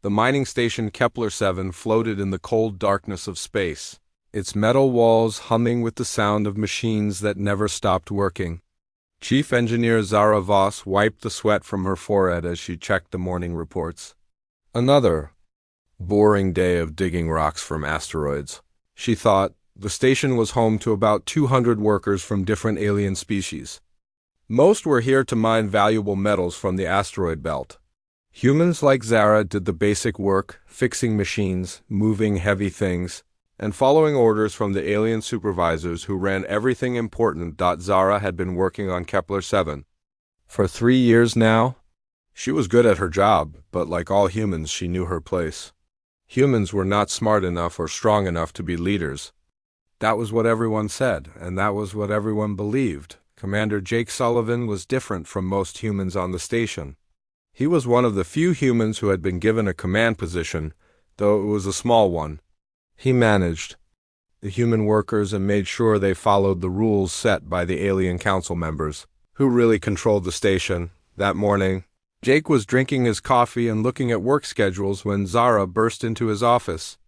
The mining station Kepler-7 floated in the cold darkness of space, its metal walls humming with the sound of machines that never stopped working. Chief Engineer Zara Voss wiped the sweat from her forehead as she checked the morning reports. Another boring day of digging rocks from asteroids. She thought. The station was home to about 200 workers from different alien species. Most were here to mine valuable metals from the asteroid belt. Humans like Zara did the basic work, fixing machines, moving heavy things, and following orders from the alien supervisors who ran everything important. Zara had been working on Kepler-7 for 3 years now. She was good at her job, but like all humans, she knew her place. Humans were not smart enough or strong enough to be leaders. That was what everyone said, and that was what everyone believed. Commander Jake Sullivan was different from most humans on the station. He was one of the few humans who had been given a command position, though it was a small one. He managed the human workers and made sure they followed the rules set by the alien council members, who really controlled the station. That morning, Jake was drinking his coffee and looking at work schedules when Zara burst into his office.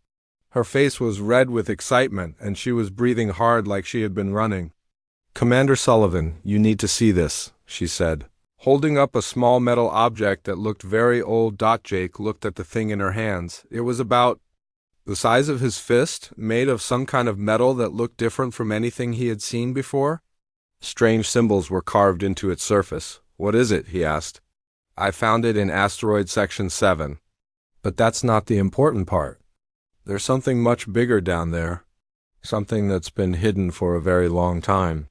Her face was red with excitement, and she was breathing hard like she had been running. "Commander Sullivan, you need to see this," she said, holding up a small metal object that looked very old. Jake looked at the thing in her hands. It was about the size of his fist, made of some kind of metal that looked different from anything he had seen before. Strange symbols were carved into its surface. "What is it?" he asked. "I found it in asteroid section 7. But that's not the important part. There's something much bigger down there. Something that's been hidden for a very long time."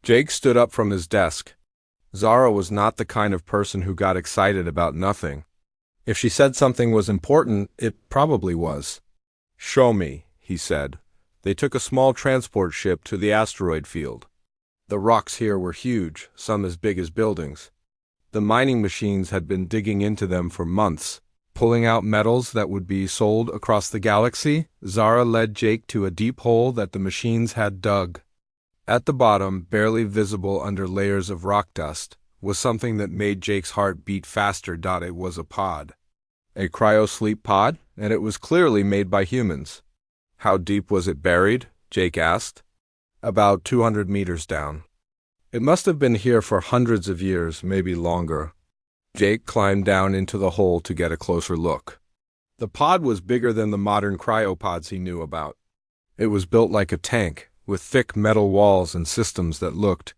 Jake stood up from his desk. Zara was not the kind of person who got excited about nothing. If she said something was important, it probably was. "Show me," he said. They took a small transport ship to the asteroid field. The rocks here were huge, some as big as buildings. The mining machines had been digging into them for months, pulling out metals that would be sold across the galaxy. Zara led Jake to a deep hole that the machines had dug. At the bottom, barely visible under layers of rock dust, was something that made Jake's heart beat faster. It was a pod. A cryo sleep pod, and it was clearly made by humans. "How deep was it buried?" Jake asked. "About 200 meters down. It must have been here for hundreds of years, maybe longer." Jake climbed down into the hole to get a closer look. The pod was bigger than the modern cryopods he knew about. It was built like a tank, with thick metal walls and systems that looked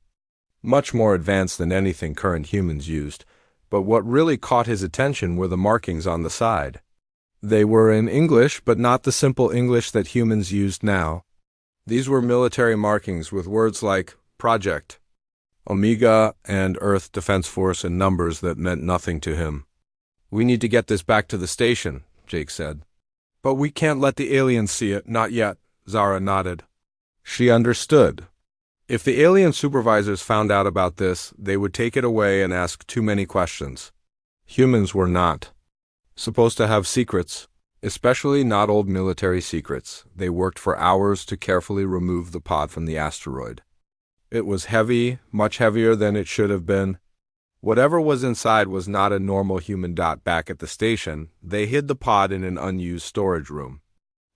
much more advanced than anything current humans used. But what really caught his attention were the markings on the side. They were in English, but not the simple English that humans used now. These were military markings with words like Project, Omega, and Earth Defense Force in numbers that meant nothing to him. "We need to get this back to the station," Jake said. "But we can't let the aliens see it, not yet," Zara nodded. She understood. If the alien supervisors found out about this, they would take it away and ask too many questions. Humans were not supposed to have secrets, especially not old military secrets. They worked for hours to carefully remove the pod from the asteroid. It was heavy, much heavier than it should have been. Whatever was inside was not a normal human. Back at the station, they hid the pod in an unused storage room.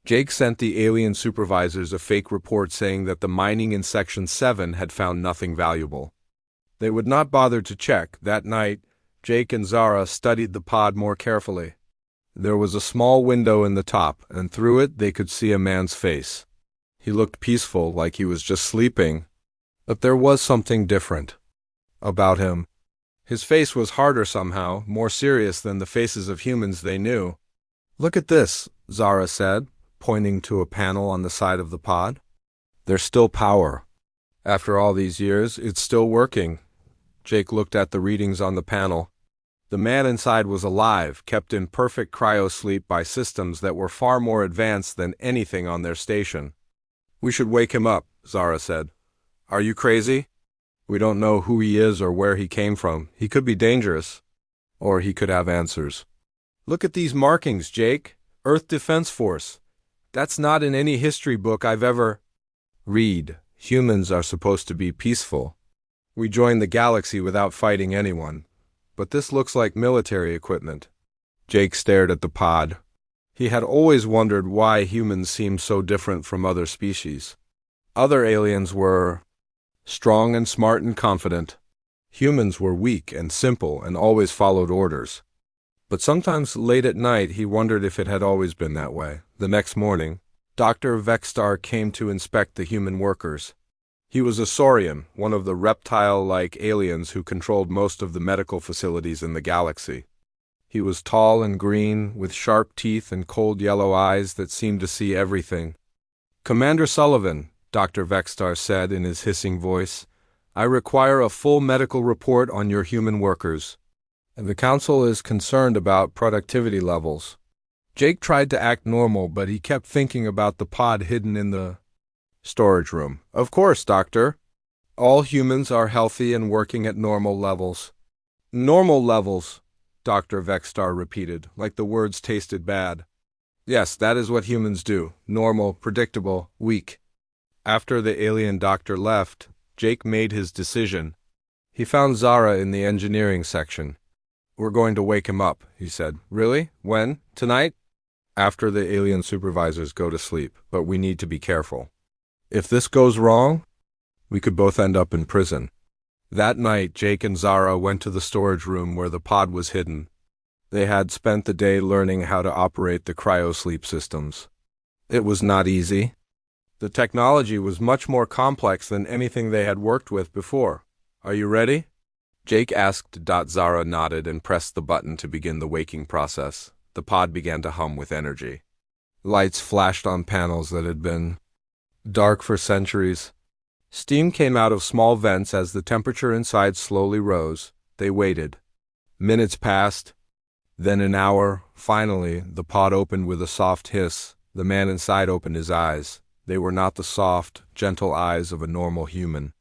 Jake sent the alien supervisors a fake report saying that the mining in Section 7 had found nothing valuable. They would not bother to check. That night, Jake and Zara studied the pod more carefully. There was a small window in the top, and through it they could see a man's face. He looked peaceful, like he was just sleeping. But there was something different about him. His face was harder somehow, more serious than the faces of humans they knew. "Look at this," Zara said, pointing to a panel on the side of the pod. "There's still power. After all these years, it's still working." Jake looked at the readings on the panel. The man inside was alive, kept in perfect cryo sleep by systems that were far more advanced than anything on their station. "We should wake him up," Zara said. "Are you crazy? We don't know who he is or where he came from. He could be dangerous. Or he could have answers." "Look at these markings, Jake. Earth Defense Force. That's not in any history book I've ever read. Humans are supposed to be peaceful. We joined the galaxy without fighting anyone. But this looks like military equipment." Jake stared at the pod. He had always wondered why humans seemed so different from other species. Other aliens were strong and smart and confident. Humans were weak and simple and always followed orders. But sometimes late at night he wondered if it had always been that way. The next morning, Dr. Vextar came to inspect the human workers. He was a saurian, one of the reptile-like aliens who controlled most of the medical facilities in the galaxy. He was tall and green, with sharp teeth and cold yellow eyes that seemed to see everything. "Commander Sullivan," Dr. Vextar said in his hissing voice, "I require a full medical report on your human workers. The Council is concerned about productivity levels." Jake tried to act normal, but he kept thinking about the pod hidden in the storage room. "Of course, Doctor. All humans are healthy and working at normal levels." "Normal levels," Dr. Vextar repeated, like the words tasted bad. "Yes, that is what humans do. Normal, predictable, weak." After the alien doctor left, Jake made his decision. He found Zara in the engineering section. "We're going to wake him up," he said. "Really? When? Tonight?" "After the alien supervisors go to sleep, but we need to be careful. If this goes wrong, we could both end up in prison." That night, Jake and Zara went to the storage room where the pod was hidden. They had spent the day learning how to operate the cryo sleep systems. It was not easy. The technology was much more complex than anything they had worked with before. "Are you ready?" Jake asked. Zara nodded and pressed the button to begin the waking process. The pod began to hum with energy. Lights flashed on panels that had been dark for centuries. Steam came out of small vents as the temperature inside slowly rose. They waited. Minutes passed, then an hour. Finally, the pod opened with a soft hiss. The man inside opened his eyes. They were not the soft, gentle eyes of a normal human.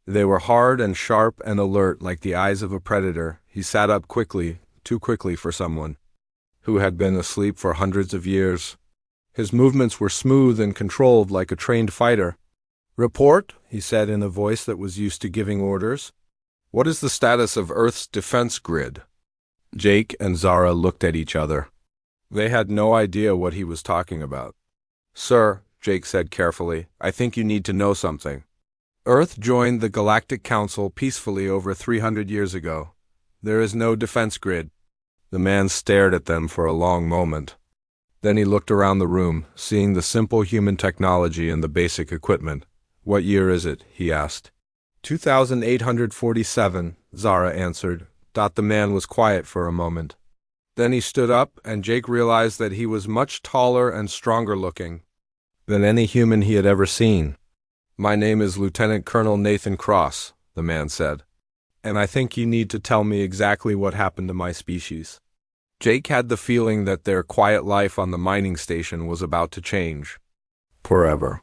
They were hard and sharp and alert like the eyes of a predator. He sat up quickly, too quickly for someone who had been asleep for hundreds of years. His movements were smooth and controlled like a trained fighter. "Report," he said in a voice that was used to giving orders. "What is the status of Earth's defense grid?" Jake and Zara looked at each other. They had no idea what he was talking about. "Sir," Jake said carefully, "I think you need to know something. Earth joined the Galactic Council peacefully over 300 years ago. There is no defense grid." The man stared at them for a long moment. Then he looked around the room, seeing the simple human technology and the basic equipment. "What year is it?" he asked. 2847, Zara answered. The man was quiet for a moment. Then he stood up, and Jake realized that he was much taller and stronger looking than any human he had ever seen. "My name is Lieutenant Colonel Nathan Cross," the man said, "and I think you need to tell me exactly what happened to my species." Jake had the feeling that their quiet life on the mining station was about to change forever.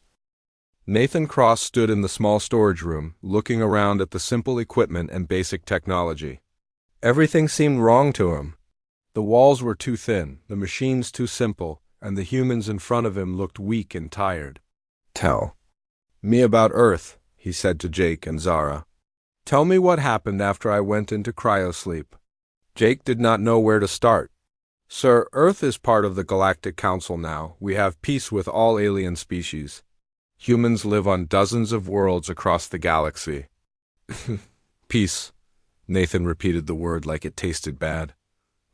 Nathan Cross stood in the small storage room, looking around at the simple equipment and basic technology. Everything seemed wrong to him. The walls were too thin, the machines too simple, and the humans in front of him looked weak and tired. "Tell me about Earth," he said to Jake and Zara. "Tell me what happened after I went into cryosleep." Jake did not know where to start. "Sir, Earth is part of the Galactic Council now. We have peace with all alien species. Humans live on dozens of worlds across the galaxy." "Peace," Nathan repeated the word like it tasted bad.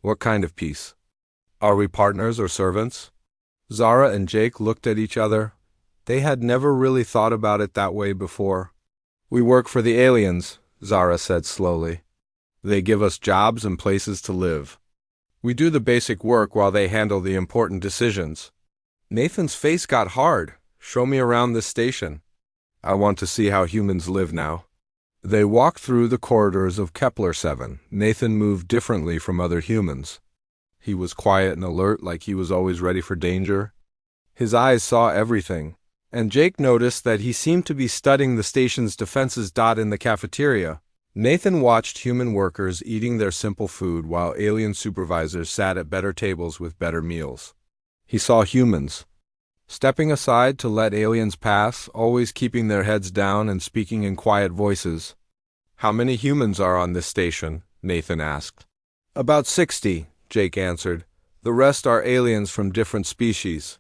"What kind of peace? Are we partners or servants?" Zara and Jake looked at each other. They had never really thought about it that way before. "We work for the aliens," Zara said slowly. "They give us jobs and places to live. We do the basic work while they handle the important decisions." Nathan's face got hard. "Show me around this station. I want to see how humans live now." They walked through the corridors of Kepler 7. Nathan moved differently from other humans. He was quiet and alert, like he was always ready for danger. His eyes saw everything, and Jake noticed that he seemed to be studying the station's defenses. In the cafeteria, Nathan watched human workers eating their simple food while alien supervisors sat at better tables with better meals. He saw humans stepping aside to let aliens pass, always keeping their heads down and speaking in quiet voices. "How many humans are on this station?" Nathan asked. "About 60, Jake answered. The rest are aliens from different species.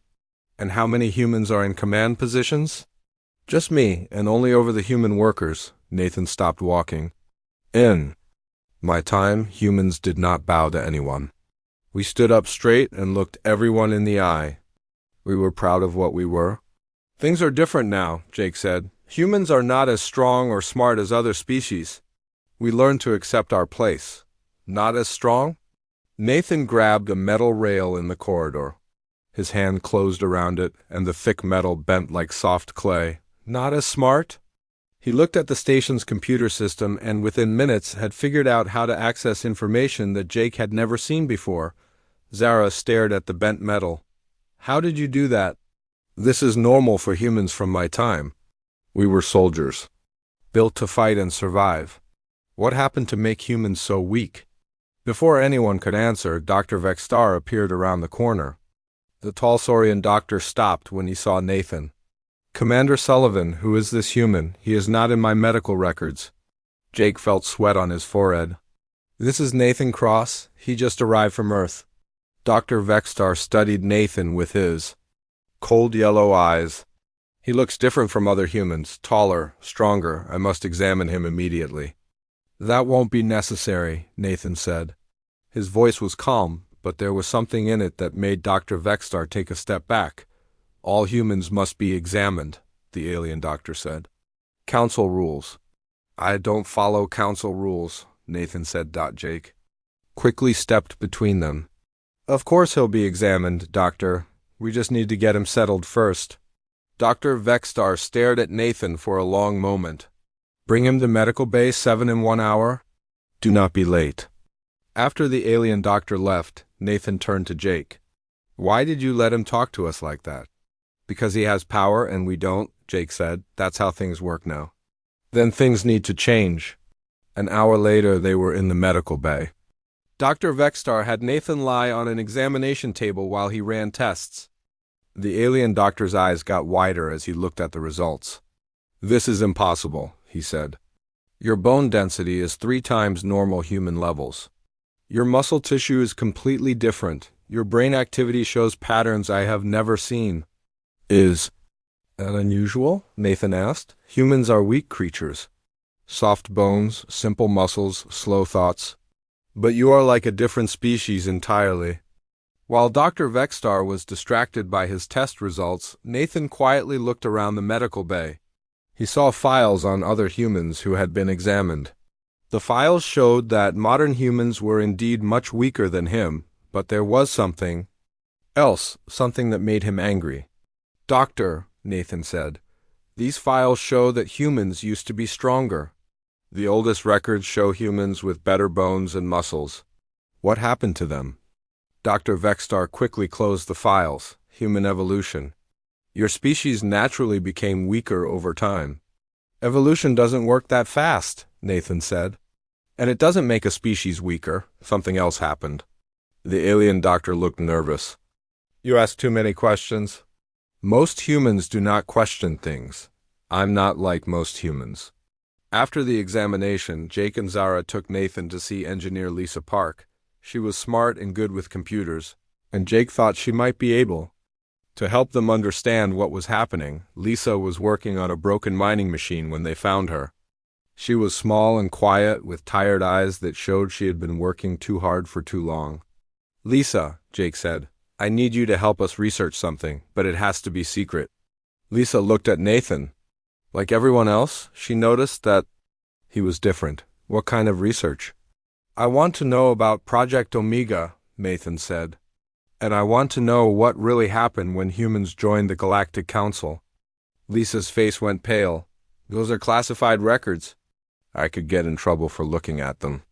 And how many humans are in command positions? Just me, and only over the human workers. Nathan stopped walking. In my time, humans did not bow to anyone. We stood up straight and looked everyone in the eye. We were proud of what we were. Things are different now, Jake said. Humans are not as strong or smart as other species. We learned to accept our place. Not as strong? Nathan grabbed a metal rail in the corridor. His hand closed around it, and the thick metal bent like soft clay. Not as smart? He looked at the station's computer system and within minutes had figured out how to access information that Jake had never seen before. Zara stared at the bent metal. How did you do that? This is normal for humans from my time. We were soldiers, built to fight and survive. What happened to make humans so weak? Before anyone could answer, Dr. Vextar appeared around the corner. The tall Saurian doctor stopped when he saw Nathan. Commander Sullivan, who is this human? He is not in my medical records. Jake felt sweat on his forehead. This is Nathan Cross. He just arrived from Earth. Dr. Vextar studied Nathan with his cold yellow eyes. He looks different from other humans, taller, stronger. I must examine him immediately. That won't be necessary, Nathan said. His voice was calm, but there was something in it that made Dr. Vextar take a step back. All humans must be examined, the alien doctor said. Council rules. I don't follow council rules, Nathan said. Jake quickly stepped between them. Of course he'll be examined, Doctor. We just need to get him settled first. Dr. Vextar stared at Nathan for a long moment. Bring him to medical bay 7 in 1 hour. Do not be late. After the alien doctor left, Nathan turned to Jake. Why did you let him talk to us like that? Because he has power and we don't, Jake said. That's how things work now. Then things need to change. An hour later, they were in the medical bay. Dr. Vextar had Nathan lie on an examination table while he ran tests. The alien doctor's eyes got wider as he looked at the results. This is impossible, he said. Your bone density is 3 times normal human levels. Your muscle tissue is completely different. Your brain activity shows patterns I have never seen. Is that unusual? Nathan asked. Humans are weak creatures. Soft bones, simple muscles, slow thoughts. But you are like a different species entirely. While Dr. Vextar was distracted by his test results, Nathan quietly looked around the medical bay. He saw files on other humans who had been examined. The files showed that modern humans were indeed much weaker than him, but there was something else, something that made him angry. Doctor, Nathan said, these files show that humans used to be stronger. The oldest records show humans with better bones and muscles. What happened to them? Dr. Vextar quickly closed the files. Human evolution. Your species naturally became weaker over time. Evolution doesn't work that fast, Nathan said. And it doesn't make a species weaker. Something else happened. The alien doctor looked nervous. You ask too many questions. Most humans do not question things. I'm not like most humans. After the examination, Jake and Zara took Nathan to see engineer Lisa Park. She was smart and good with computers, and Jake thought she might be able to help them understand what was happening. Lisa was working on a broken mining machine when they found her. She was small and quiet, with tired eyes that showed she had been working too hard for too long. Lisa, Jake said, I need you to help us research something, but it has to be secret. Lisa looked at Nathan. Like everyone else, she noticed that he was different. What kind of research? I want to know about Project Omega, Nathan said. And I want to know what really happened when humans joined the Galactic Council. Lisa's face went pale. Those are classified records. I could get in trouble for looking at them.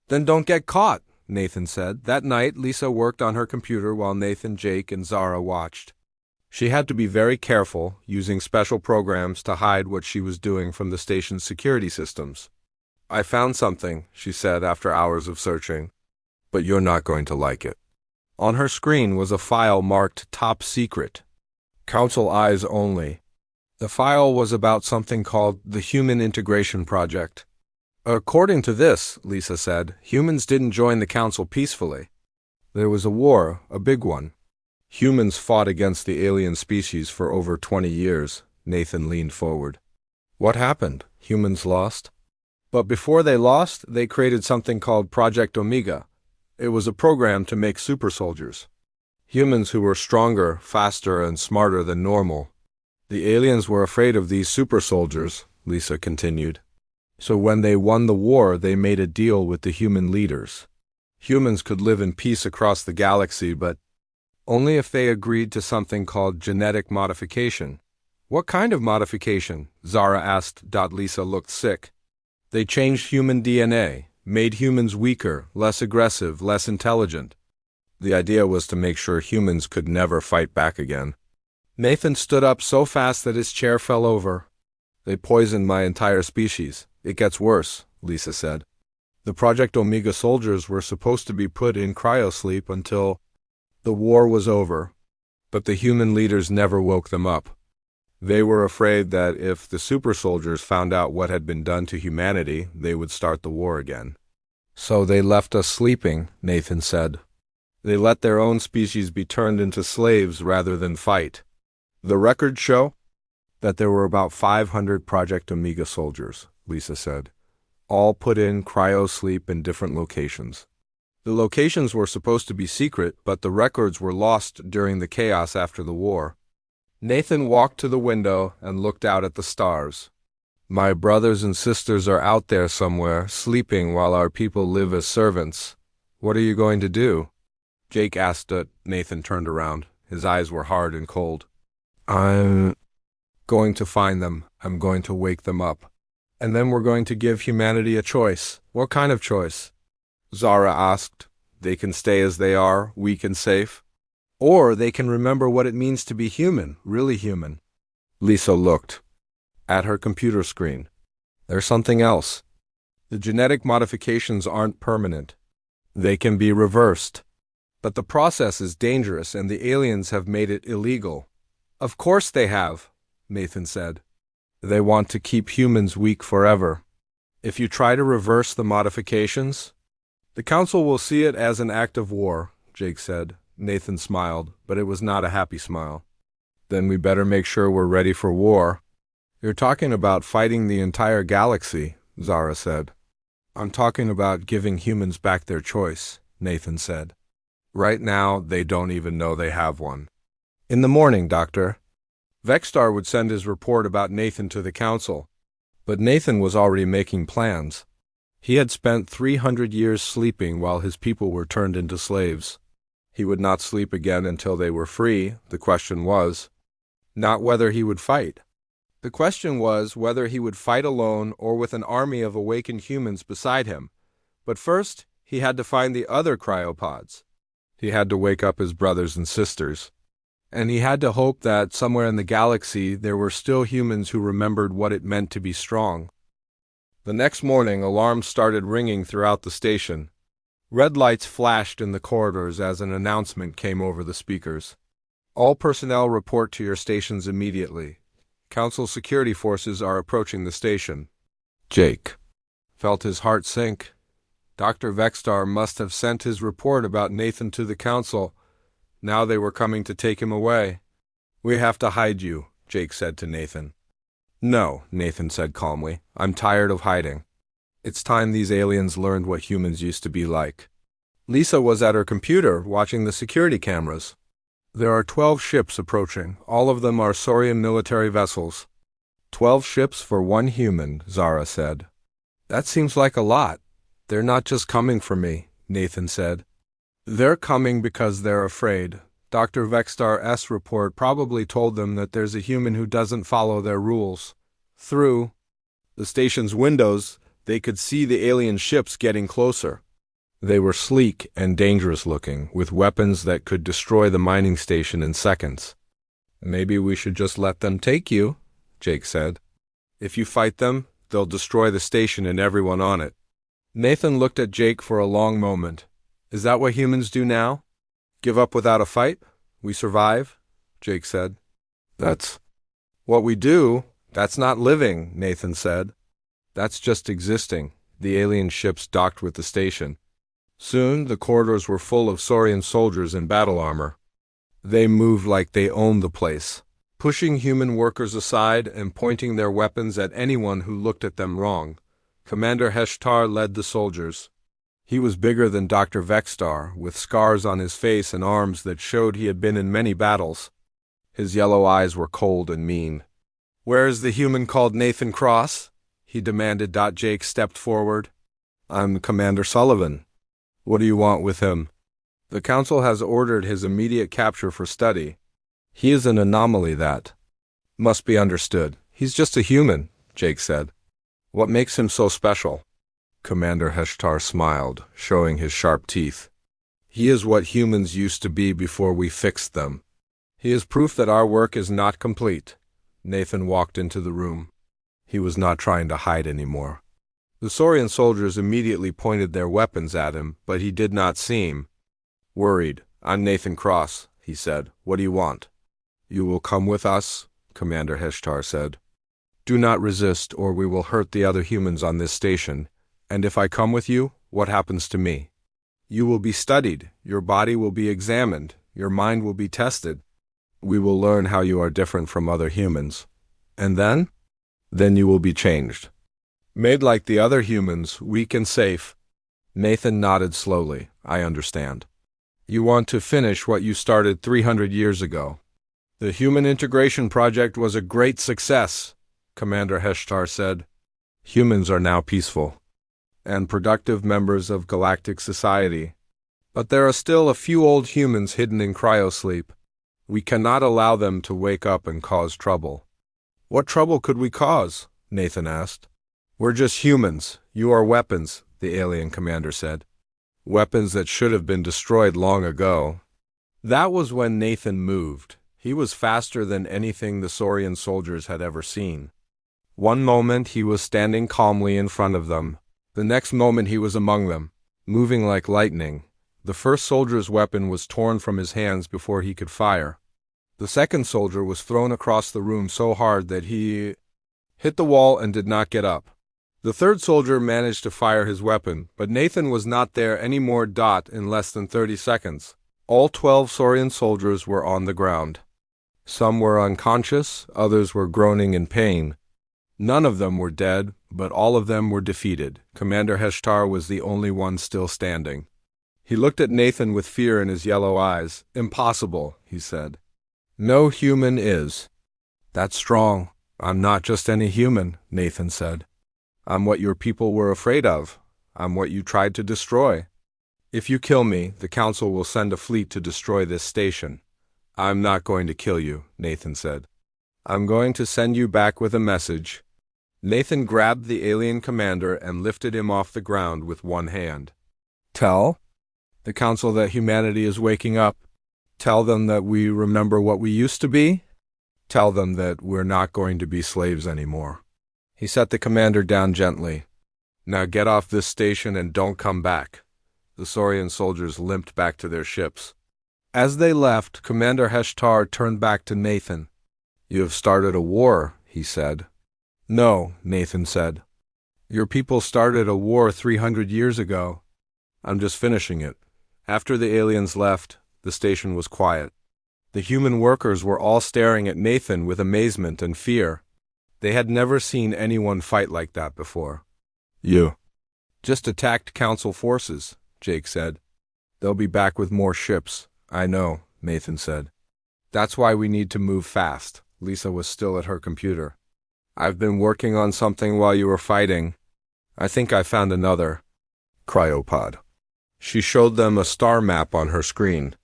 Then don't get caught, Nathan said. That night, Lisa worked on her computer while Nathan, Jake, and Zara watched. She had to be very careful, using special programs to hide what she was doing from the station's security systems. I found something, she said after hours of searching. But you're not going to like it. On her screen was a file marked Top Secret. Council eyes only. The file was about something called the Human Integration Project. According to this, Lisa said, humans didn't join the Council peacefully. There was a war, a big one. Humans fought against the alien species for over 20 years. Nathan leaned forward. What happened? Humans lost? But before they lost, they created something called Project Omega. It was a program to make super soldiers. Humans who were stronger, faster, and smarter than normal. The aliens were afraid of these super soldiers, Lisa continued. So when they won the war, they made a deal with the human leaders. Humans could live in peace across the galaxy, but only if they agreed to something called genetic modification. What kind of modification? Zara asked. Lisa looked sick. They changed human DNA, made humans weaker, less aggressive, less intelligent. The idea was to make sure humans could never fight back again. Nathan stood up so fast that his chair fell over. They poisoned my entire species. It gets worse, Lisa said. The Project Omega soldiers were supposed to be put in cryosleep until the war was over, but the human leaders never woke them up. They were afraid that if the super soldiers found out what had been done to humanity, they would start the war again. So they left us sleeping, Nathan said. They let their own species be turned into slaves rather than fight. The records show that there were about 500 Project Omega soldiers, Lisa said, all put in cryosleep in different locations. The locations were supposed to be secret, but the records were lost during the chaos after the war. Nathan walked to the window and looked out at the stars. My brothers and sisters are out there somewhere, sleeping while our people live as servants. What are you going to do? Jake asked. Nathan turned around. His eyes were hard and cold. I'm going to find them. I'm going to wake them up. And then we're going to give humanity a choice. What kind of choice? Zara asked. They can stay as they are, weak and safe. Or they can remember what it means to be human, really human. Lisa looked at her computer screen. There's something else. The genetic modifications aren't permanent. They can be reversed. But the process is dangerous and the aliens have made it illegal. Of course they have, Nathan said. They want to keep humans weak forever. If you try to reverse the modifications, the Council will see it as an act of war, Jake said. Nathan smiled, but it was not a happy smile. Then we better make sure we're ready for war. You're talking about fighting the entire galaxy, Zara said. I'm talking about giving humans back their choice, Nathan said. Right now, they don't even know they have one. In the morning, Doctor. Vexstar would send his report about Nathan to the Council, but Nathan was already making plans. He had spent 300 years sleeping while his people were turned into slaves. He would not sleep again until they were free. The question was not whether he would fight. The question was whether he would fight alone or with an army of awakened humans beside him. But first, he had to find the other cryopods. He had to wake up his brothers and sisters. And he had to hope that somewhere in the galaxy there were still humans who remembered what it meant to be strong. The next morning, alarms started ringing throughout the station. Red lights flashed in the corridors as an announcement came over the speakers. All personnel report to your stations immediately. Council security forces are approaching the station. Jake felt his heart sink. Dr. Vexstar must have sent his report about Nathan to the Council. Now they were coming to take him away. We have to hide you, Jake said to Nathan. No, Nathan said calmly. I'm tired of hiding. It's time these aliens learned what humans used to be like. Lisa was at her computer watching the security cameras. There are 12 ships approaching. All of them are Saurian military vessels. 12 ships for one human, Zara said. That seems like a lot. They're not just coming for me, Nathan said. They're coming because they're afraid. Dr. Vexstar's report probably told them that there's a human who doesn't follow their rules. Through the station's windows, they could see the alien ships getting closer. They were sleek and dangerous-looking, with weapons that could destroy the mining station in seconds. Maybe we should just let them take you, Jake said. If you fight them, they'll destroy the station and everyone on it. Nathan looked at Jake for a long moment. Is that what humans do now? Give up without a fight? We survive? Jake said. That's what we do. That's not living, Nathan said. That's just existing. The alien ships docked with the station. Soon, the corridors were full of Saurian soldiers in battle armor. They moved like they owned the place, pushing human workers aside and pointing their weapons at anyone who looked at them wrong. Commander Heshtar led the soldiers. He was bigger than Dr. Vextar, with scars on his face and arms that showed he had been in many battles. His yellow eyes were cold and mean. "Where is the human called Nathan Cross?" he demanded. Jake stepped forward. "I'm Commander Sullivan. What do you want with him?" "The Council has ordered his immediate capture for study. He is an anomaly that must be understood. He's just a human," Jake said. "What makes him so special?" Commander Heshtar smiled, showing his sharp teeth. "He is what humans used to be before we fixed them. He is proof that our work is not complete." Nathan walked into the room. He was not trying to hide anymore. The Saurian soldiers immediately pointed their weapons at him, but he did not seem worried. "I'm Nathan Cross," he said. "What do you want?" "You will come with us," Commander Heshtar said. "Do not resist, or we will hurt the other humans on this station. And if I come with you, what happens to me?" "You will be studied, your body will be examined, your mind will be tested. We will learn how you are different from other humans. And then? Then you will be changed. Made like the other humans, weak and safe." Nathan nodded slowly. "I understand. You want to finish what you started 300 years ago." "The Human Integration Project was a great success," Commander Heshtar said. "Humans are now peaceful and productive members of galactic society. But there are still a few old humans hidden in cryosleep. We cannot allow them to wake up and cause trouble." "What trouble could we cause?" Nathan asked. "We're just humans. You are weapons," the alien commander said. "Weapons that should have been destroyed long ago." That was when Nathan moved. He was faster than anything the Saurian soldiers had ever seen. One moment he was standing calmly in front of them. The next moment he was among them, moving like lightning. The first soldier's weapon was torn from his hands before he could fire. The second soldier was thrown across the room so hard that he hit the wall and did not get up. The third soldier managed to fire his weapon, but Nathan was not there anymore. In less than 30 seconds, all 12 Saurian soldiers were on the ground. Some were unconscious, others were groaning in pain. None of them were dead, but all of them were defeated. Commander Heshtar was the only one still standing. He looked at Nathan with fear in his yellow eyes. "Impossible," he said. "No human is." "That's strong. I'm not just any human," Nathan said. "I'm what your people were afraid of. I'm what you tried to destroy. If you kill me, the Council will send a fleet to destroy this station." "I'm not going to kill you," Nathan said. "I'm going to send you back with a message." Nathan grabbed the alien commander and lifted him off the ground with one hand. "Tell the Council that humanity is waking up. Tell them that we remember what we used to be. Tell them that we're not going to be slaves anymore." He set the commander down gently. "Now get off this station and don't come back." The Saurian soldiers limped back to their ships. As they left, Commander Heshtar turned back to Nathan. "You have started a war," he said. "No," Nathan said. "Your people started a war 300 years ago. I'm just finishing it." After the aliens left, the station was quiet. The human workers were all staring at Nathan with amazement and fear. They had never seen anyone fight like that before. "You just attacked Council forces," Jake said. "They'll be back with more ships." "I know," Nathan said. "That's why we need to move fast." Lisa was still at her computer. "I've been working on something while you were fighting. I think I found another cryopod." She showed them a star map on her screen.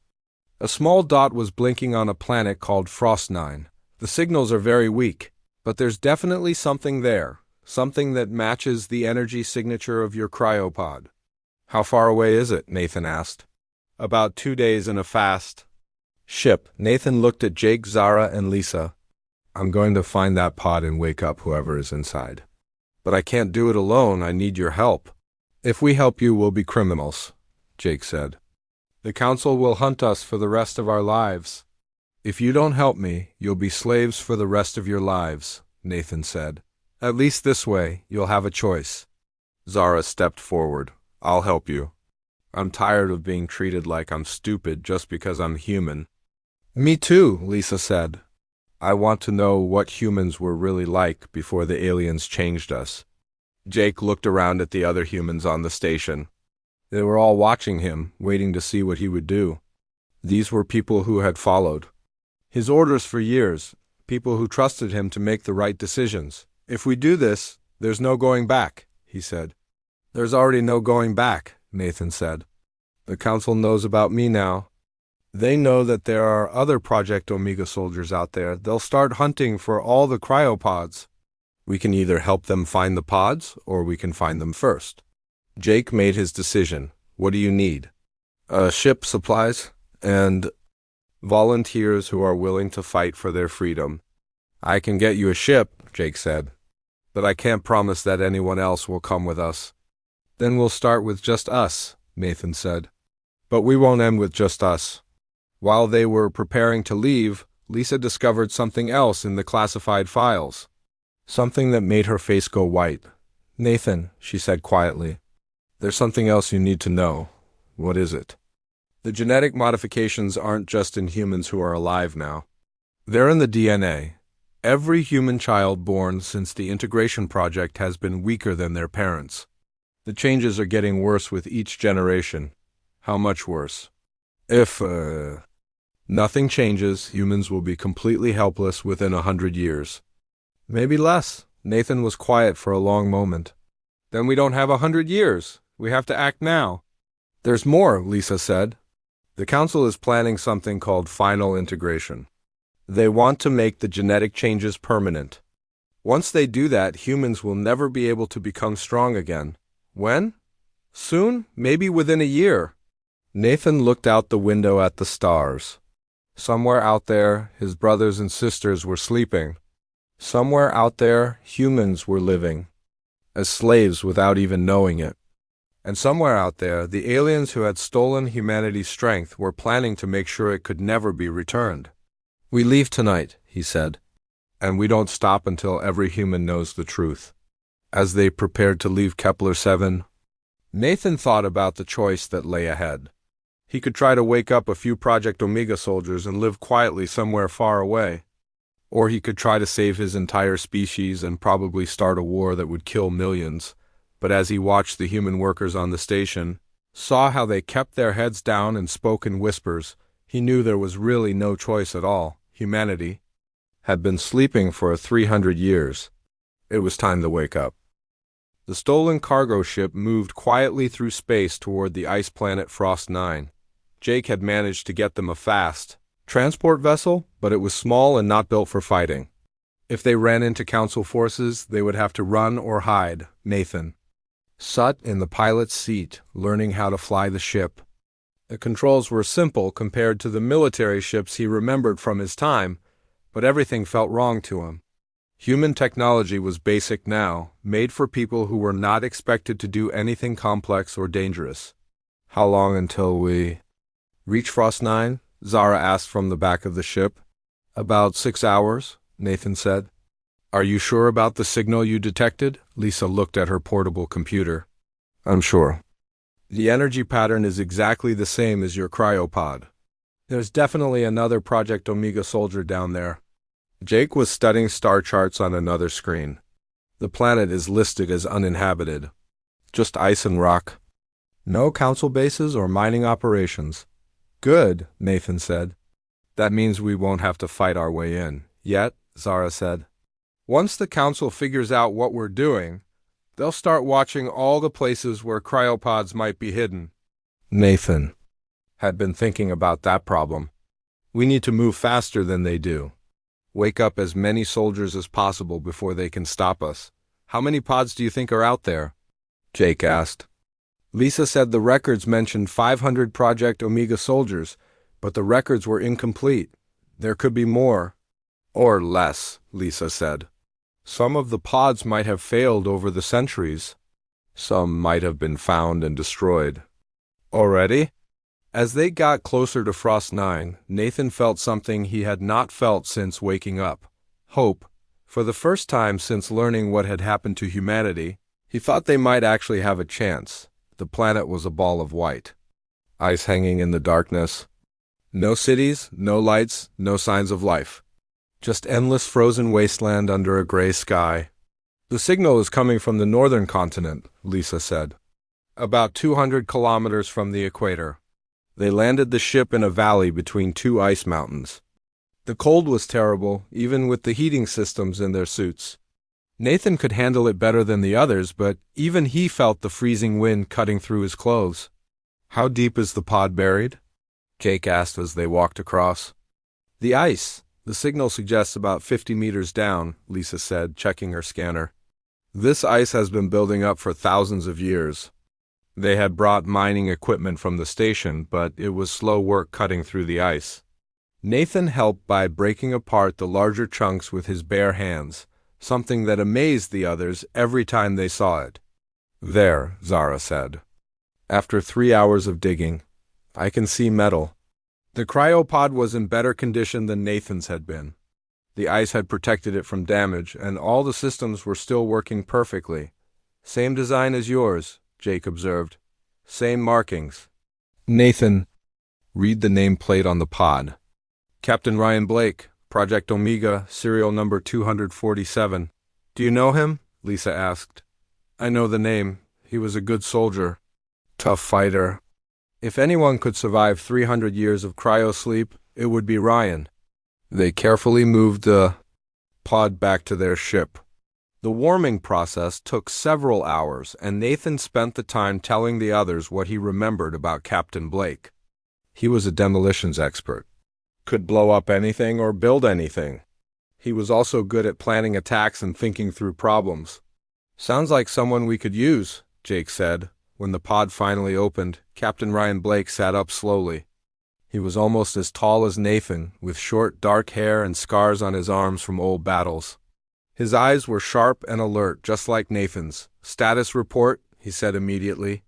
A small dot was blinking on a planet called Frost9. "The signals are very weak, but there's definitely something there, something that matches the energy signature of your cryopod." "How far away is it?" Nathan asked. "About 2 days in a fast ship." Nathan looked at Jake, Zara, and Lisa. "I'm going to find that pod and wake up whoever is inside. But I can't do it alone. I need your help." "If we help you, we'll be criminals," Jake said. "The Council will hunt us for the rest of our lives." "If you don't help me, you'll be slaves for the rest of your lives," Nathan said. "At least this way, you'll have a choice." Zara stepped forward. "I'll help you." I'm tired of being treated like I'm stupid just because I'm human. Me too, Lisa said. I want to know what humans were really like before the aliens changed us. Jake looked around at the other humans on the station. They were all watching him, waiting to see what he would do. These were people who had followed his orders for years, people who trusted him to make the right decisions. If we do this, there's no going back, he said. There's already no going back, Nathan said. The council knows about me now. They know that there are other Project Omega soldiers out there. They'll start hunting for all the cryopods. We can either help them find the pods, or we can find them first. Jake made his decision. What do you need? Ship supplies, and volunteers who are willing to fight for their freedom. I can get you a ship, Jake said, but I can't promise that anyone else will come with us. Then we'll start with just us, Nathan said. But we won't end with just us. While they were preparing to leave, Lisa discovered something else in the classified files. Something that made her face go white. Nathan, she said quietly, there's something else you need to know. What is it? The genetic modifications aren't just in humans who are alive now. They're in the DNA. Every human child born since the integration project has been weaker than their parents. The changes are getting worse with each generation. How much worse? If, nothing changes, humans will be completely helpless within 100 years. Maybe less. Nathan was quiet for a long moment. Then we don't have 100 years. We have to act now. There's more, Lisa said. The council is planning something called final integration. They want to make the genetic changes permanent. Once they do that, humans will never be able to become strong again. When? Soon? Maybe within a year. Nathan looked out the window at the stars. Somewhere out there, his brothers and sisters were sleeping. Somewhere out there, humans were living, as slaves without even knowing it. And somewhere out there, the aliens who had stolen humanity's strength were planning to make sure it could never be returned. We leave tonight, he said, and we don't stop until every human knows the truth. As they prepared to leave Kepler-7, Nathan thought about the choice that lay ahead. He could try to wake up a few Project Omega soldiers and live quietly somewhere far away. Or he could try to save his entire species and probably start a war that would kill millions. But as he watched the human workers on the station, saw how they kept their heads down and spoke in whispers, he knew there was really no choice at all. Humanity had been sleeping for 300 years. It was time to wake up. The stolen cargo ship moved quietly through space toward the ice planet Frost 9. Jake had managed to get them a fast transport vessel, but it was small and not built for fighting. If they ran into Council forces, they would have to run or hide. Nathan sat in the pilot's seat, learning how to fly the ship. The controls were simple compared to the military ships he remembered from his time, but everything felt wrong to him. Human technology was basic now, made for people who were not expected to do anything complex or dangerous. How long until we reach Frost 9? Zara asked from the back of the ship. About 6 hours, Nathan said. Are you sure about the signal you detected? Lisa looked at her portable computer. I'm sure. The energy pattern is exactly the same as your cryopod. There's definitely another Project Omega soldier down there. Jake was studying star charts on another screen. The planet is listed as uninhabited. Just ice and rock. No council bases or mining operations. Good, Nathan said. That means we won't have to fight our way in. Yet, Zara said. Once the council figures out what we're doing, they'll start watching all the places where cryopods might be hidden. Nathan had been thinking about that problem. We need to move faster than they do. Wake up as many soldiers as possible before they can stop us. How many pods do you think are out there? Jake asked. Lisa said the records mentioned 500 Project Omega soldiers, but the records were incomplete. There could be more. Or less, Lisa said. Some of the pods might have failed over the centuries. Some might have been found and destroyed. Already? As they got closer to Frost 9, Nathan felt something he had not felt since waking up. Hope. For the first time since learning what had happened to humanity, he thought they might actually have a chance. The planet was a ball of white. Ice hanging in the darkness. No cities, no lights, no signs of life. Just endless frozen wasteland under a gray sky. The signal is coming from the northern continent, Lisa said. About 200 kilometers from the equator. They landed the ship in a valley between two ice mountains. The cold was terrible, even with the heating systems in their suits. Nathan could handle it better than the others, but even he felt the freezing wind cutting through his clothes. How deep is the pod buried? Jake asked as they walked across. The ice. The signal suggests about 50 meters down, Lisa said, checking her scanner. This ice has been building up for thousands of years. They had brought mining equipment from the station, but it was slow work cutting through the ice. Nathan helped by breaking apart the larger chunks with his bare hands, something that amazed the others every time they saw it. There, Zara said. After 3 hours of digging, I can see metal. The cryopod was in better condition than Nathan's had been. The ice had protected it from damage, and all the systems were still working perfectly. Same design as yours, Jake observed. Same markings. Nathan, read the nameplate on the pod. Captain Ryan Blake, Project Omega, serial number 247. Do you know him? Lisa asked. I know the name. He was a good soldier. Tough fighter. If anyone could survive 300 years of cryosleep, it would be Ryan. They carefully moved the pod back to their ship. The warming process took several hours, and Nathan spent the time telling the others what he remembered about Captain Blake. He was a demolitions expert. Could blow up anything or build anything. He was also good at planning attacks and thinking through problems. Sounds like someone we could use, Jake said. When the pod finally opened, Captain Ryan Blake sat up slowly. He was almost as tall as Nathan, with short, dark hair and scars on his arms from old battles. His eyes were sharp and alert, just like Nathan's. Status report, he said immediately.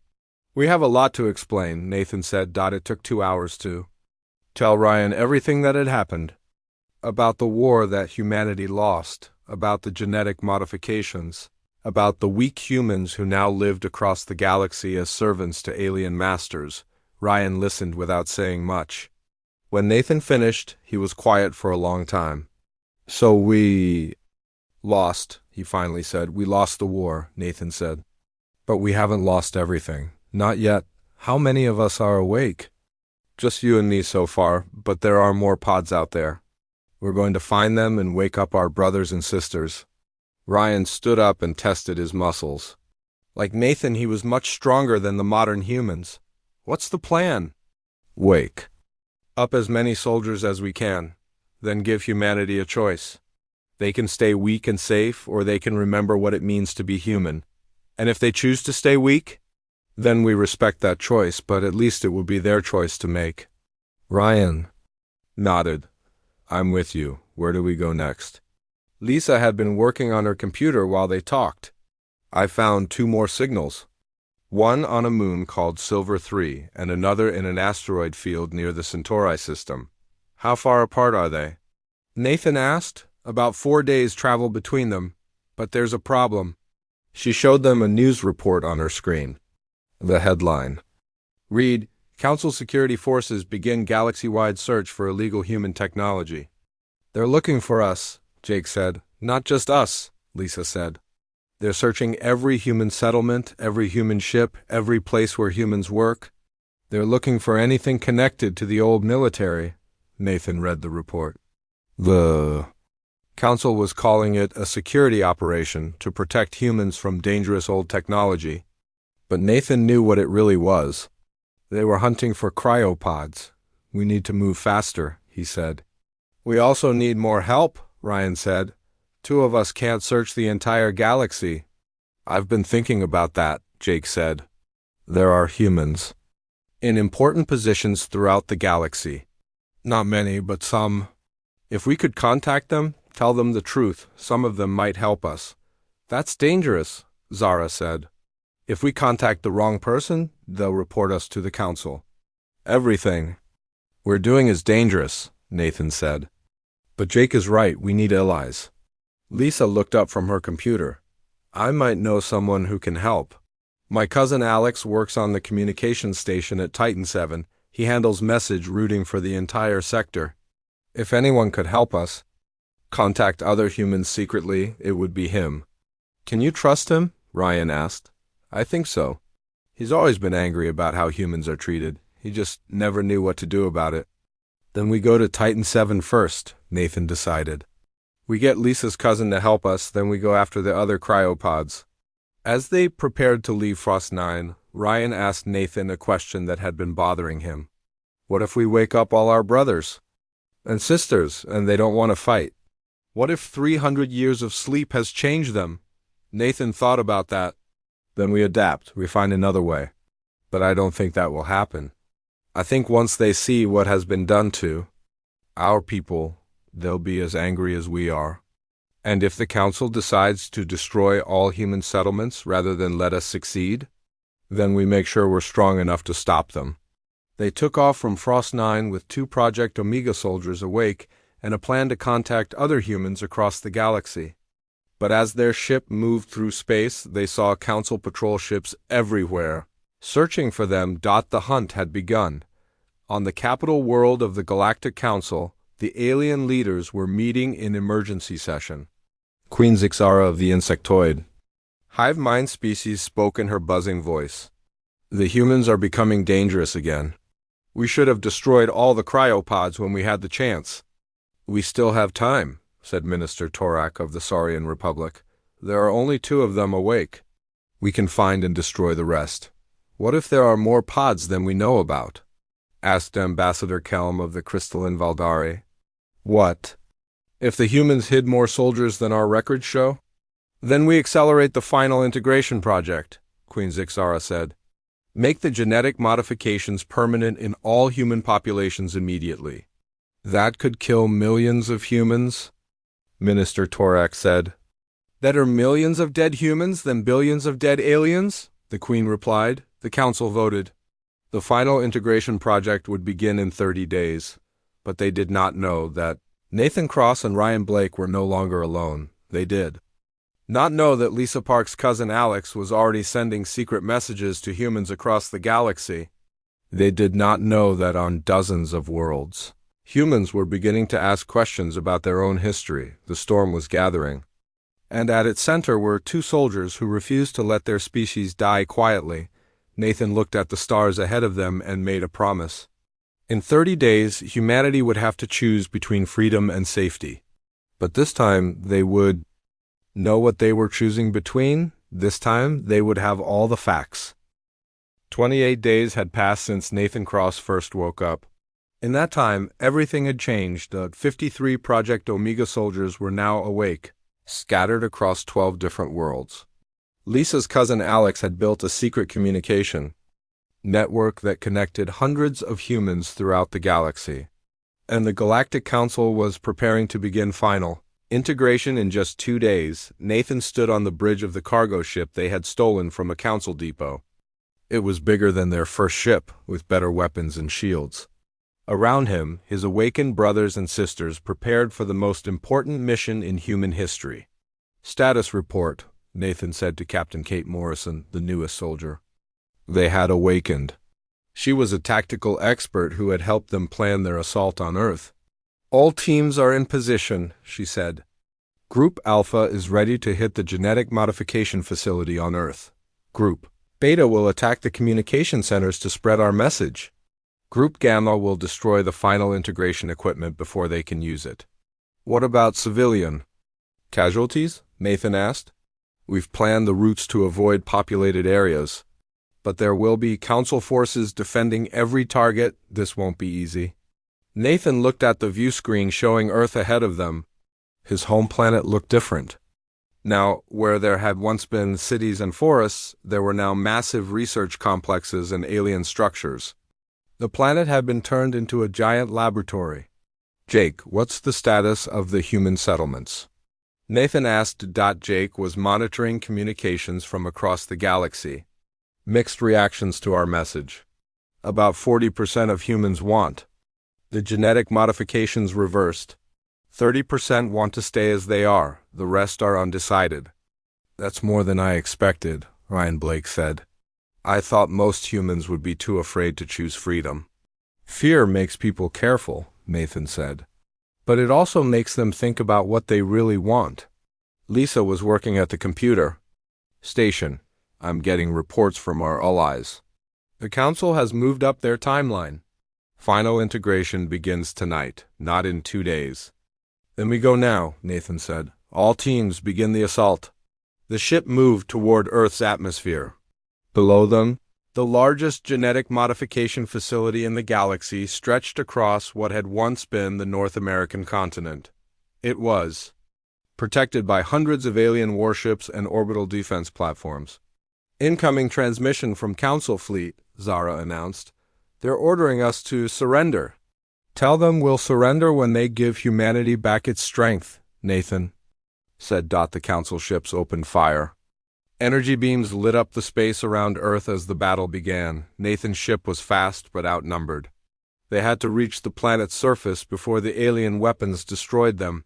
We have a lot to explain, Nathan said. It took 2 hours to tell Ryan everything that had happened. About the war that humanity lost, about the genetic modifications, about the weak humans who now lived across the galaxy as servants to alien masters. Ryan listened without saying much. When Nathan finished, he was quiet for a long time. So we lost, he finally said. We lost the war, Nathan said. But we haven't lost everything. Not yet. How many of us are awake? Just you and me so far, but there are more pods out there. We're going to find them and wake up our brothers and sisters. Ryan stood up and tested his muscles. Like Nathan, he was much stronger than the modern humans. What's the plan? Wake up as many soldiers as we can, then give humanity a choice. They can stay weak and safe, or they can remember what it means to be human. And if they choose to stay weak, then we respect that choice, but at least it will be their choice to make. Ryan nodded. I'm with you. Where do we go next? Lisa had been working on her computer while they talked. I found 2 more signals. One on a moon called Silver 3, and another in an asteroid field near the Centauri system. How far apart are they? Nathan asked. About 4 days travel between them, but there's a problem. She showed them a news report on her screen. The headline. Read, Council Security Forces begin galaxy-wide search for illegal human technology. They're looking for us, Jake said. Not just us, Lisa said. They're searching every human settlement, every human ship, every place where humans work. They're looking for anything connected to the old military, Nathan read the report. The Council was calling it a security operation to protect humans from dangerous old technology. But Nathan knew what it really was. They were hunting for cryopods. We need to move faster, he said. We also need more help, Ryan said. 2 of us can't search the entire galaxy. I've been thinking about that, Jake said. There are humans in important positions throughout the galaxy. Not many, but some. If we could contact them, tell them the truth, some of them might help us. That's dangerous, Zara said. If we contact the wrong person, they'll report us to the Council. Everything we're doing is dangerous, Nathan said. But Jake is right, we need allies. Lisa looked up from her computer. I might know someone who can help. My cousin Alex works on the communications station at Titan 7. He handles message routing for the entire sector. If anyone could help us contact other humans secretly, it would be him. Can you trust him? Ryan asked. I think so. He's always been angry about how humans are treated. He just never knew what to do about it. Then we go to Titan 7 first, Nathan decided. We get Lisa's cousin to help us, then we go after the other cryopods. As they prepared to leave Frost 9, Ryan asked Nathan a question that had been bothering him. What if we wake up all our brothers and sisters and they don't want to fight? What if 300 years of sleep has changed them? Nathan thought about that. Then we adapt, we find another way. But I don't think that will happen. I think once they see what has been done to our people, they'll be as angry as we are. And if the Council decides to destroy all human settlements rather than let us succeed, then we make sure we're strong enough to stop them. They took off from Frost 9 with 2 Project Omega soldiers awake and a plan to contact other humans across the galaxy. But as their ship moved through space, they saw Council patrol ships everywhere. Searching for them, the hunt had begun. On the capital world of the Galactic Council, the alien leaders were meeting in emergency session. Queen Zixara of the insectoid hive mind species spoke in her buzzing voice. The humans are becoming dangerous again. We should have destroyed all the cryopods when we had the chance. We still have time, said Minister Torak of the Saurian Republic. There are only 2 of them awake. We can find and destroy the rest. What if there are more pods than we know about? Asked Ambassador Kelm of the Crystalline Valdari. What? If the humans hid more soldiers than our records show? Then we accelerate the final integration project, Queen Zixara said. Make the genetic modifications permanent in all human populations immediately. That could kill millions of humans, Minister Torak said. Better millions of dead humans than billions of dead aliens, the Queen replied. The Council voted. The final integration project would begin in 30 days, but they did not know that Nathan Cross and Ryan Blake were no longer alone. They did not know that Lisa Park's cousin Alex was already sending secret messages to humans across the galaxy. They did not know that on dozens of worlds, humans were beginning to ask questions about their own history. The storm was gathering. And at its center were 2 soldiers who refused to let their species die quietly. Nathan looked at the stars ahead of them and made a promise. In 30 days, humanity would have to choose between freedom and safety. But this time, they would know what they were choosing between. This time, they would have all the facts. 28 days had passed since Nathan Cross first woke up. In that time, everything had changed. The 53 Project Omega soldiers were now awake, scattered across 12 different worlds. Lisa's cousin Alex had built a secret communication network that connected hundreds of humans throughout the galaxy. And the Galactic Council was preparing to begin final integration in just 2 days. Nathan stood on the bridge of the cargo ship they had stolen from a council depot. It was bigger than their first ship, with better weapons and shields. Around him, his awakened brothers and sisters prepared for the most important mission in human history. Status report, Nathan said to Captain Kate Morrison, the newest soldier. They had awakened. She was a tactical expert who had helped them plan their assault on Earth. All teams are in position, she said. Group Alpha is ready to hit the genetic modification facility on Earth. Group Beta will attack the communication centers to spread our message. Group Gamma will destroy the final integration equipment before they can use it. What about civilian casualties? Nathan asked. We've planned the routes to avoid populated areas, but there will be Council forces defending every target. This won't be easy. Nathan looked at the view screen showing Earth ahead of them. His home planet looked different. Now, where there had once been cities and forests, there were now massive research complexes and alien structures. The planet had been turned into a giant laboratory. Jake, what's the status of the human settlements? Nathan asked. Jake was monitoring communications from across the galaxy. Mixed reactions to our message. About 40% of humans want the genetic modifications reversed. 30% want to stay as they are. The rest are undecided. That's more than I expected, Ryan Blake said. I thought most humans would be too afraid to choose freedom. Fear makes people careful, Nathan said. But it also makes them think about what they really want. Lisa was working at the computer station. I'm getting reports from our allies. The Council has moved up their timeline. Final integration begins tonight, not in 2 days. Then we go now, Nathan said. All teams begin the assault. The ship moved toward Earth's atmosphere. Below them, the largest genetic modification facility in the galaxy stretched across what had once been the North American continent. It was protected by hundreds of alien warships and orbital defense platforms. Incoming transmission from Council Fleet, Zara announced. They're ordering us to surrender. Tell them we'll surrender when they give humanity back its strength, Nathan said. The Council ships opened fire. Energy beams lit up the space around Earth as the battle began. Nathan's ship was fast but outnumbered. They had to reach the planet's surface before the alien weapons destroyed them.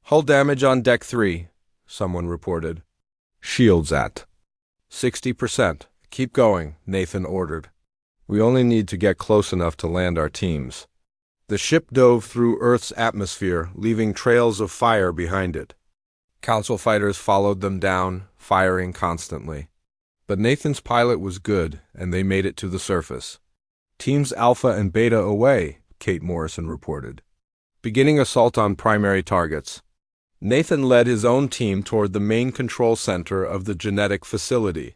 Hull damage on Deck 3, someone reported. Shields at 60%. Keep going, Nathan ordered. We only need to get close enough to land our teams. The ship dove through Earth's atmosphere, leaving trails of fire behind it. Council fighters followed them down, firing constantly. But Nathan's pilot was good, and they made it to the surface. Teams Alpha and Beta away, Kate Morrison reported. Beginning assault on primary targets. Nathan led his own team toward the main control center of the genetic facility.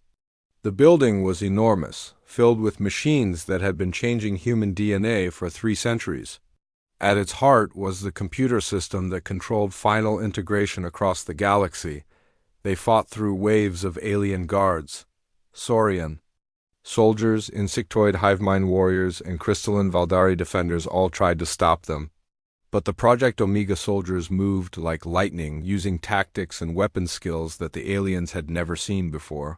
The building was enormous, filled with machines that had been changing human DNA for 3 centuries. At its heart was the computer system that controlled final integration across the galaxy. They fought through waves of alien guards. Saurian soldiers, insectoid hive mind warriors, and crystalline Valdari defenders all tried to stop them. But the Project Omega soldiers moved like lightning, using tactics and weapon skills that the aliens had never seen before.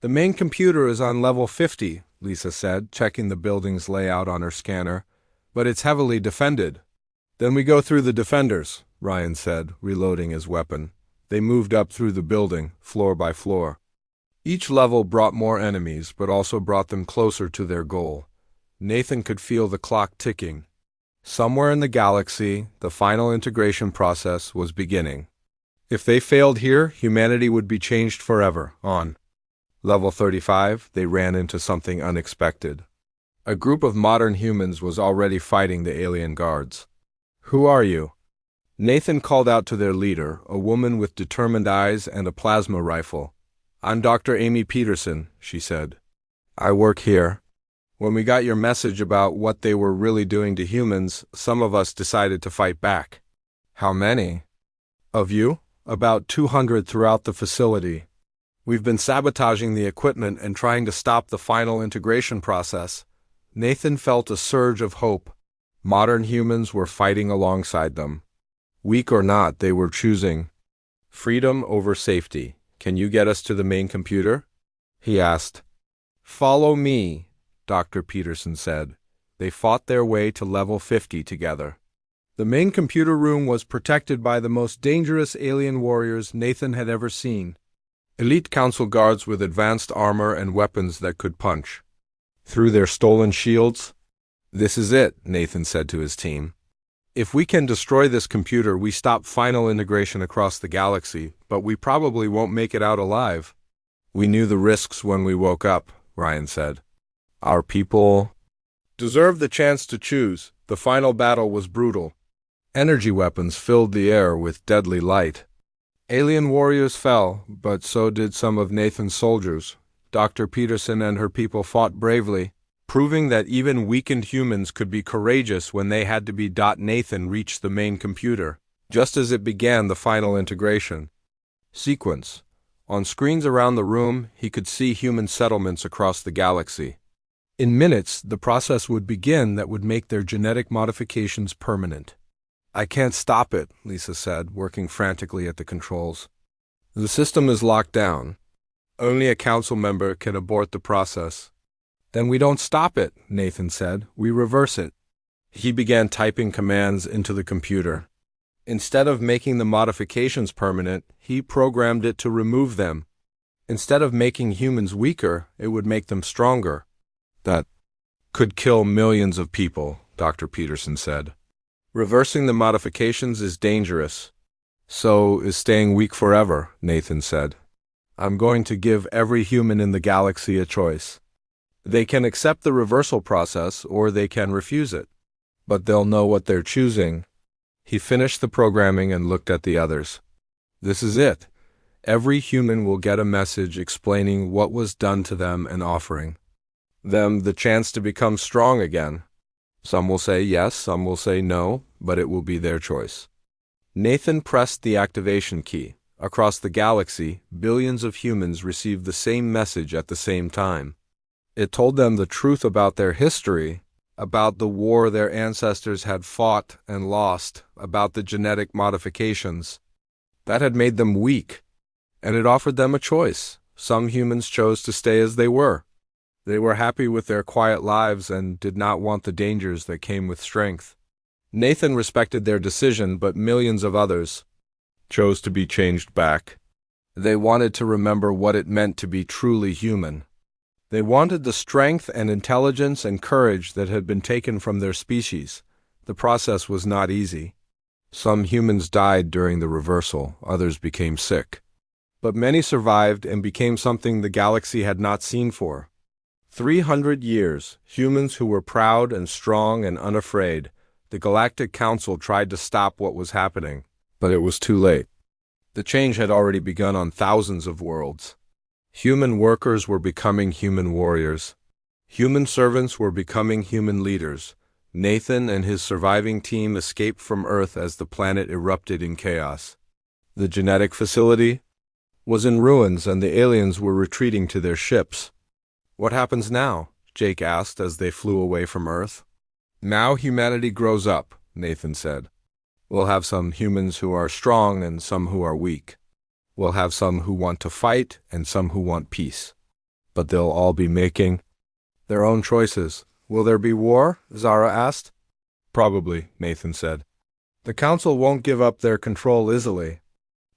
The main computer is on level 50, Lisa said, checking the building's layout on her scanner. But it's heavily defended. Then we go through the defenders, Ryan said, reloading his weapon. They moved up through the building, floor by floor. Each level brought more enemies, but also brought them closer to their goal. Nathan could feel the clock ticking. Somewhere in the galaxy, the final integration process was beginning. If they failed here, humanity would be changed forever. On level 35, they ran into something unexpected. A group of modern humans was already fighting the alien guards. Who are you? Nathan called out to their leader, a woman with determined eyes and a plasma rifle. I'm Dr. Amy Peterson, she said. I work here. When we got your message about what they were really doing to humans, some of us decided to fight back. How many of you? About 200 throughout the facility. We've been sabotaging the equipment and trying to stop the final integration process. Nathan felt a surge of hope. Modern humans were fighting alongside them. Weak or not, they were choosing freedom over safety. Can you get us to the main computer? He asked. Follow me, Dr. Peterson said. They fought their way to level 50 together. The main computer room was protected by the most dangerous alien warriors Nathan had ever seen. Elite Council guards with advanced armor and weapons that could punch through their stolen shields. This is it, Nathan said to his team. If we can destroy this computer, we stop final integration across the galaxy, but we probably won't make it out alive. We knew the risks when we woke up, Ryan said. Our people deserved the chance to choose. The final battle was brutal. Energy weapons filled the air with deadly light. Alien warriors fell, but so did some of Nathan's soldiers. Dr. Peterson and her people fought bravely, proving that even weakened humans could be courageous when they had to be. Nathan reached the main computer, just as it began the final integration sequence. On screens around the room, he could see human settlements across the galaxy. In minutes, the process would begin that would make their genetic modifications permanent. I can't stop it, Lisa said, working frantically at the controls. The system is locked down. Only a council member can abort the process. Then we don't stop it, Nathan said. We reverse it. He began typing commands into the computer. Instead of making the modifications permanent, he programmed it to remove them. Instead of making humans weaker, it would make them stronger. That could kill millions of people, Dr. Peterson said. Reversing the modifications is dangerous. So is staying weak forever, Nathan said. I'm going to give every human in the galaxy a choice. They can accept the reversal process or they can refuse it. But they'll know what they're choosing. He finished the programming and looked at the others. This is it. Every human will get a message explaining what was done to them and offering them the chance to become strong again. Some will say yes, some will say no, but it will be their choice. Nathan pressed the activation key. Across the galaxy, billions of humans received the same message at the same time. It told them the truth about their history, about the war their ancestors had fought and lost, about the genetic modifications that had made them weak, and it offered them a choice. Some humans chose to stay as they were. They were happy with their quiet lives and did not want the dangers that came with strength. Nathan respected their decision, but millions of others chose to be changed back. They wanted to remember what it meant to be truly human. They wanted the strength and intelligence and courage that had been taken from their species. The process was not easy. Some humans died during the reversal, others became sick. But many survived and became something the galaxy had not seen for 300 years. Humans who were proud and strong and unafraid. The Galactic Council tried to stop what was happening, but it was too late. The change had already begun on thousands of worlds. Human workers were becoming human warriors. Human servants were becoming human leaders. Nathan and his surviving team escaped from Earth as the planet erupted in chaos. The genetic facility was in ruins and the aliens were retreating to their ships. What happens now? Jake asked as they flew away from Earth. Now humanity grows up, Nathan said. We'll have some humans who are strong and some who are weak. We'll have some who want to fight and some who want peace. But they'll all be making their own choices. Will there be war? Zara asked. Probably, Nathan said. The Council won't give up their control easily.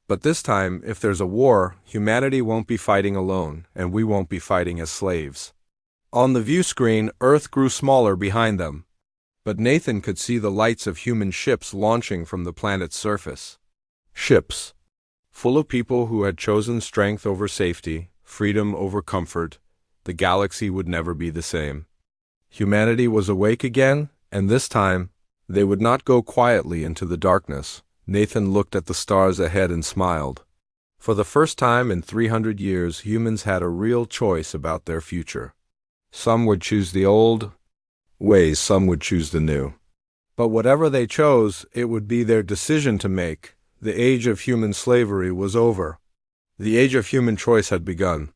But this time, if there's a war, humanity won't be fighting alone, and we won't be fighting as slaves. On the view screen, Earth grew smaller behind them. But Nathan could see the lights of human ships launching from the planet's surface. Ships, full of people who had chosen strength over safety, freedom over comfort. The galaxy would never be the same. Humanity was awake again, and this time, they would not go quietly into the darkness. Nathan looked at the stars ahead and smiled. For the first time in 300 years, humans had a real choice about their future. Some would choose the old ways, some would choose the new. But whatever they chose, it would be their decision to make. The age of human slavery was over. The age of human choice had begun.